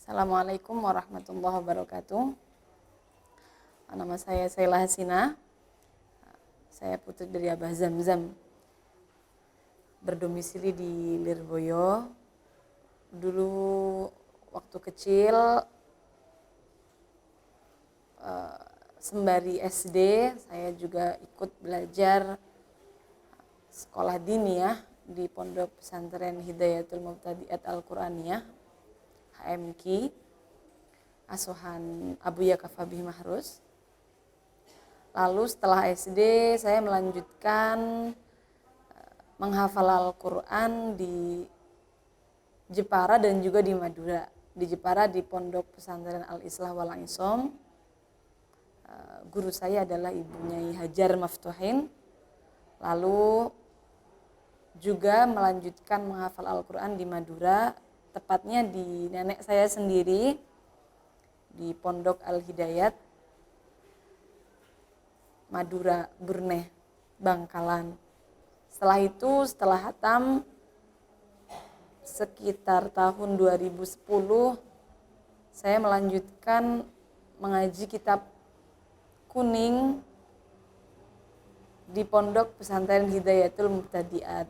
Assalamualaikum warahmatullahi wabarakatuh. Nama saya Saila Hasina. Saya putri dari Abah Zamzam. Berdomisili di Lirboyo. Dulu waktu kecil sembari SD saya juga ikut belajar sekolah diniyah di Pondok Pesantren Hidayatul Mubtadi'at Al-Quraniyah HMQ asuhan Abu Yakaf Habih Mahrus. Lalu setelah SD saya melanjutkan menghafal Al-Quran di Jepara dan juga di Madura. Di Jepara di Pondok Pesantren Al-Islah Wal Isom. Guru saya adalah Ibu Nyai Hajar Maftuhin. Lalu juga melanjutkan menghafal Al-Quran di Madura, tepatnya di nenek saya sendiri di Pondok Al-Hidayat Madura Burneh Bangkalan. Setelah itu, setelah hatam sekitar tahun 2010 saya melanjutkan mengaji kitab kuning di Pondok Pesantren Hidayatul Mubtadi'at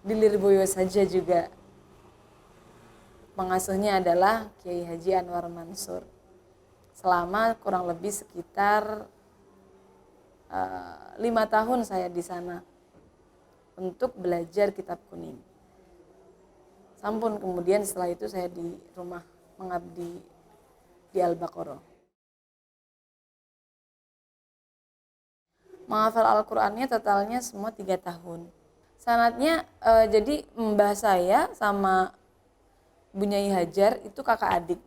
di Lirboyo saja juga. Pengasuhnya adalah Kiai Haji Anwar Mansur. Selama kurang lebih sekitar 5 tahun saya di sana untuk belajar kitab kuning. Sampun kemudian setelah itu saya di rumah mengabdi di Al-Baqarah. Menghafal Al-Qurannya totalnya semua 3 tahun. Sanatnya jadi mbah saya sama Bu Nyai Hajar itu kakak adik.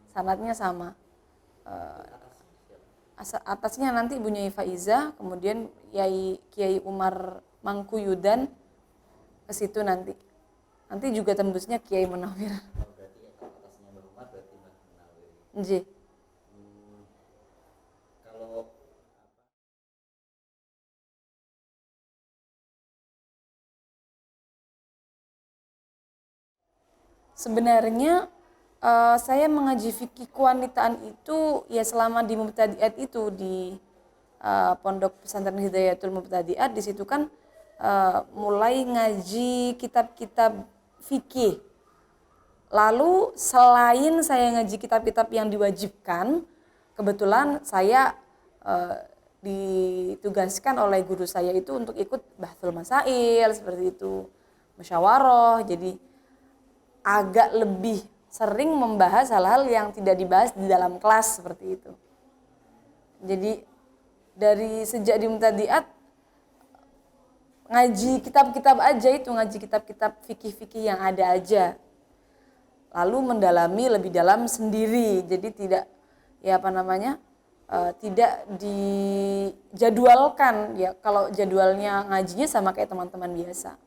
Sanatnya sama. Atasnya nanti Bu Nyai Faiza, kemudian Kiai Umar Mangkuyudan ke situ nanti. Nanti juga tembusnya Kiai Munawir. Berarti atasnya berumah berarti Mbah Munawir. Nggih. Kalau Sebenarnya saya mengaji fikih kewanitaan itu ya selama di Mubtadi'at itu di Pondok Pesantren Hidayatul Mubtadi'at. Di situ kan mulai ngaji kitab-kitab fikih. Lalu selain saya ngaji kitab-kitab yang diwajibkan, kebetulan saya ditugaskan oleh guru saya itu untuk ikut bahsul masail seperti itu, musyawarah. Jadi agak lebih sering membahas hal-hal yang tidak dibahas di dalam kelas seperti itu. Jadi dari sejak di Mubtadi'at ngaji kitab-kitab aja itu, ngaji kitab-kitab fikih-fikih yang ada aja. Lalu mendalami lebih dalam sendiri. Jadi tidak tidak dijadwalkan ya. Kalau jadwalnya ngajinya sama kayak teman-teman biasa.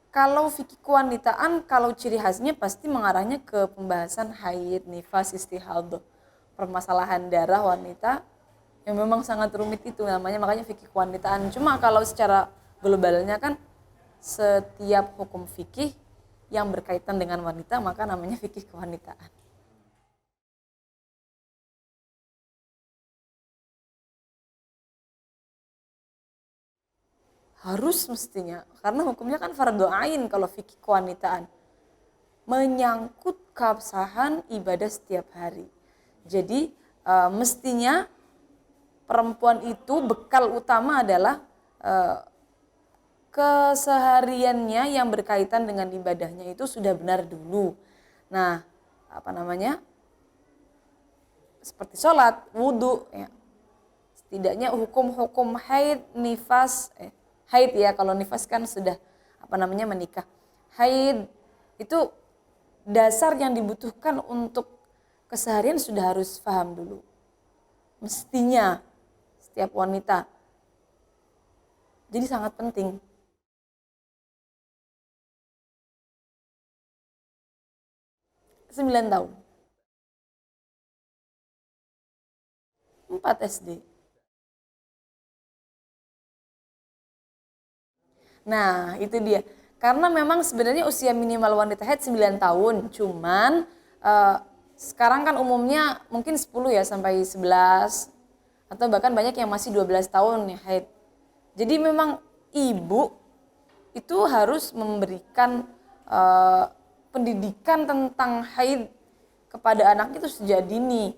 Kalau fikih kewanitaan, kalau ciri khasnya pasti mengarahnya ke pembahasan haid, nifas, istihadah, permasalahan darah wanita yang memang sangat rumit itu namanya, makanya fikih kewanitaan. Cuma kalau secara globalnya kan setiap hukum fikih yang berkaitan dengan wanita maka namanya fikih kewanitaan. Harus mestinya, karena hukumnya kan fardhu ain kalau fikih kewanitaan. Menyangkut keabsahan ibadah setiap hari. Jadi mestinya perempuan itu bekal utama adalah kesehariannya yang berkaitan dengan ibadahnya itu sudah benar dulu. Nah, seperti sholat, wudhu, ya. Setidaknya hukum-hukum haid, nifas, haid ya, kalau nifas kan sudah menikah. Haid itu dasar yang dibutuhkan untuk keseharian sudah harus paham dulu. Mestinya setiap wanita. Jadi sangat penting. Tahun. 4 SD. Nah, itu dia. Karena memang sebenarnya usia minimal wanita haid 9 tahun. Cuman sekarang kan umumnya mungkin 10 ya sampai 11. Atau bahkan banyak yang masih 12 tahun ya haid. Jadi memang ibu itu harus memberikan pendidikan tentang haid kepada anak itu sejak dini.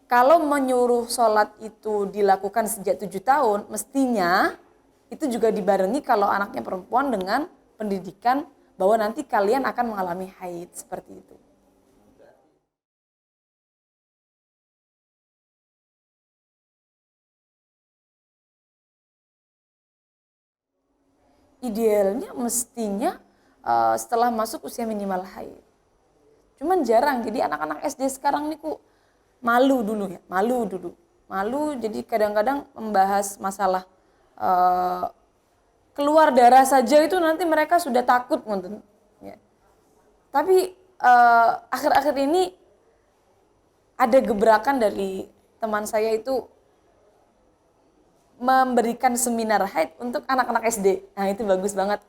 Kalau menyuruh sholat itu dilakukan sejak 7 tahun, mestinya itu juga dibarengi kalau anaknya perempuan dengan pendidikan bahwa nanti kalian akan mengalami haid seperti itu. Idealnya mestinya setelah masuk usia minimal haid. Cuman jarang, jadi anak-anak SD sekarang ini malu dulu ya, malu dulu. Malu jadi kadang-kadang membahas masalah keluar darah saja itu nanti mereka sudah takut ngoten. Ya. Tapi akhir-akhir ini ada gebrakan dari teman saya itu memberikan seminar haid untuk anak-anak SD. Nah itu bagus banget.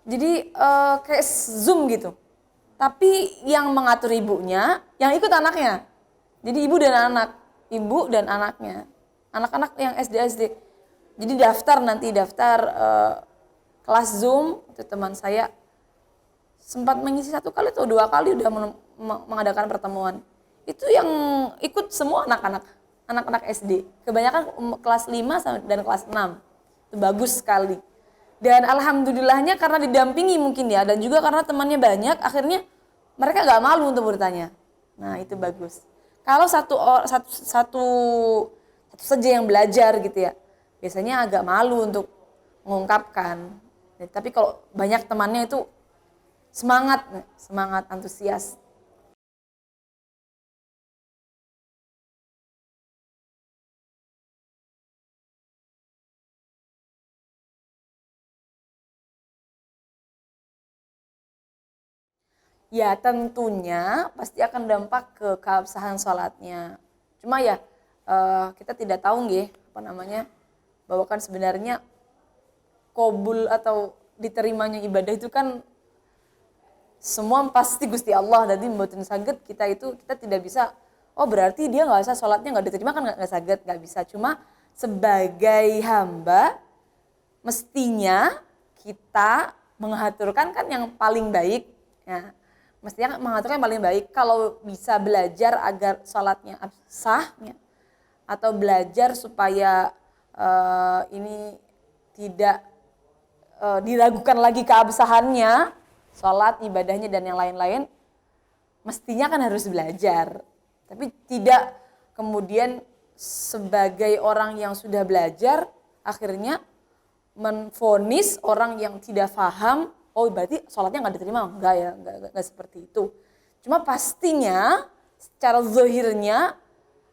Jadi kayak Zoom gitu. Tapi yang mengatur ibunya, yang ikut anaknya. Jadi ibu dan anaknya. Anak-anak yang SD. Jadi daftar kelas Zoom, itu teman saya sempat mengisi 1 kali atau 2 kali udah mengadakan pertemuan. Itu yang ikut semua anak-anak SD. Kebanyakan kelas 5 dan kelas 6. Itu bagus sekali. Dan alhamdulillahnya karena didampingi mungkin ya, dan juga karena temannya banyak, akhirnya mereka gak malu untuk bertanya. Nah itu bagus. Kalau satu saja yang belajar gitu ya, biasanya agak malu untuk mengungkapkan. Tapi kalau banyak temannya itu semangat, antusias. Ya tentunya pasti akan dampak ke keabsahan sholatnya. Cuma ya kita tidak tahu bahwa kan sebenarnya qabul atau diterimanya ibadah itu kan semua pasti Gusti Allah. Jadi mboten saged kita tidak bisa, oh berarti dia nggak usah sholatnya nggak diterima, kan nggak saged, nggak bisa. Cuma sebagai hamba mestinya kita mengaturkan kan yang paling baik ya. Mestinya mengaturkan yang paling baik. Kalau bisa belajar agar sholatnya sah ya, atau belajar supaya ini tidak diragukan lagi keabsahannya, sholat, ibadahnya dan yang lain-lain, mestinya kan harus belajar. Tapi tidak kemudian sebagai orang yang sudah belajar akhirnya menvonis orang yang tidak paham, oh berarti sholatnya nggak diterima. Enggak ya, enggak seperti itu. Cuma pastinya secara zahirnya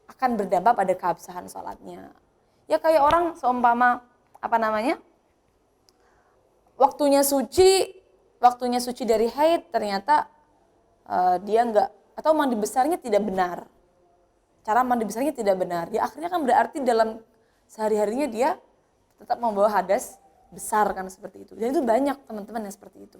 akan berdampak pada keabsahan sholatnya. Ya kayak orang seumpama waktunya suci dari haid, ternyata dia enggak, atau mandi besarnya tidak benar. Cara mandi besarnya tidak benar. Ya akhirnya kan berarti dalam sehari-harinya dia tetap membawa hadas besar kan seperti itu. Dan itu banyak teman-teman yang seperti itu.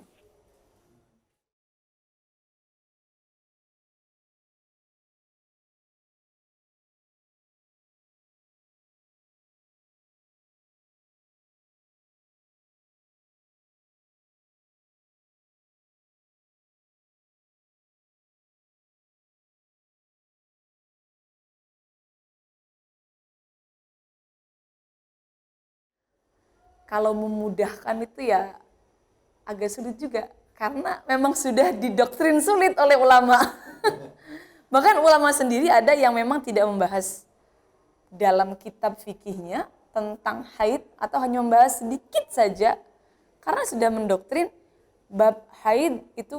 Kalau memudahkan itu ya agak sulit juga. Karena memang sudah didoktrin sulit oleh ulama. Bahkan ulama sendiri ada yang memang tidak membahas dalam kitab fikihnya tentang haid atau hanya membahas sedikit saja. Karena sudah mendoktrin bab haid itu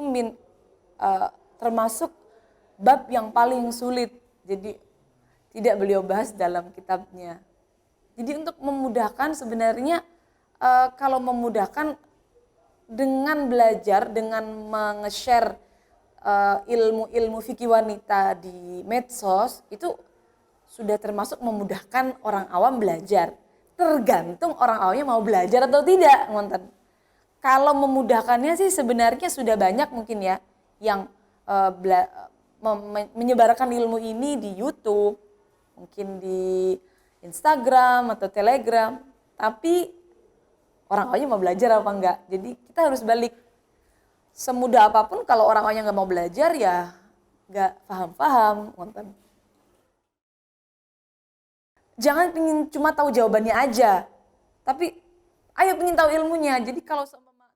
termasuk bab yang paling sulit. Jadi tidak beliau bahas dalam kitabnya. Jadi untuk memudahkan sebenarnya kalau memudahkan dengan belajar, dengan meng-share ilmu-ilmu fikih wanita di medsos itu sudah termasuk memudahkan orang awam belajar. Tergantung orang awamnya mau belajar atau tidak, ngonten. Kalau memudahkannya sih sebenarnya sudah banyak mungkin ya yang menyebarkan ilmu ini di YouTube, mungkin di Instagram atau Telegram. Tapi orang awamnya mau belajar apa enggak? Jadi kita harus balik. Semudah apapun kalau orang awamnya nggak mau belajar ya nggak paham-paham, ngonten. Jangan pengen cuma tahu jawabannya aja, tapi ayo pengen tahu ilmunya. Jadi kalau seumpama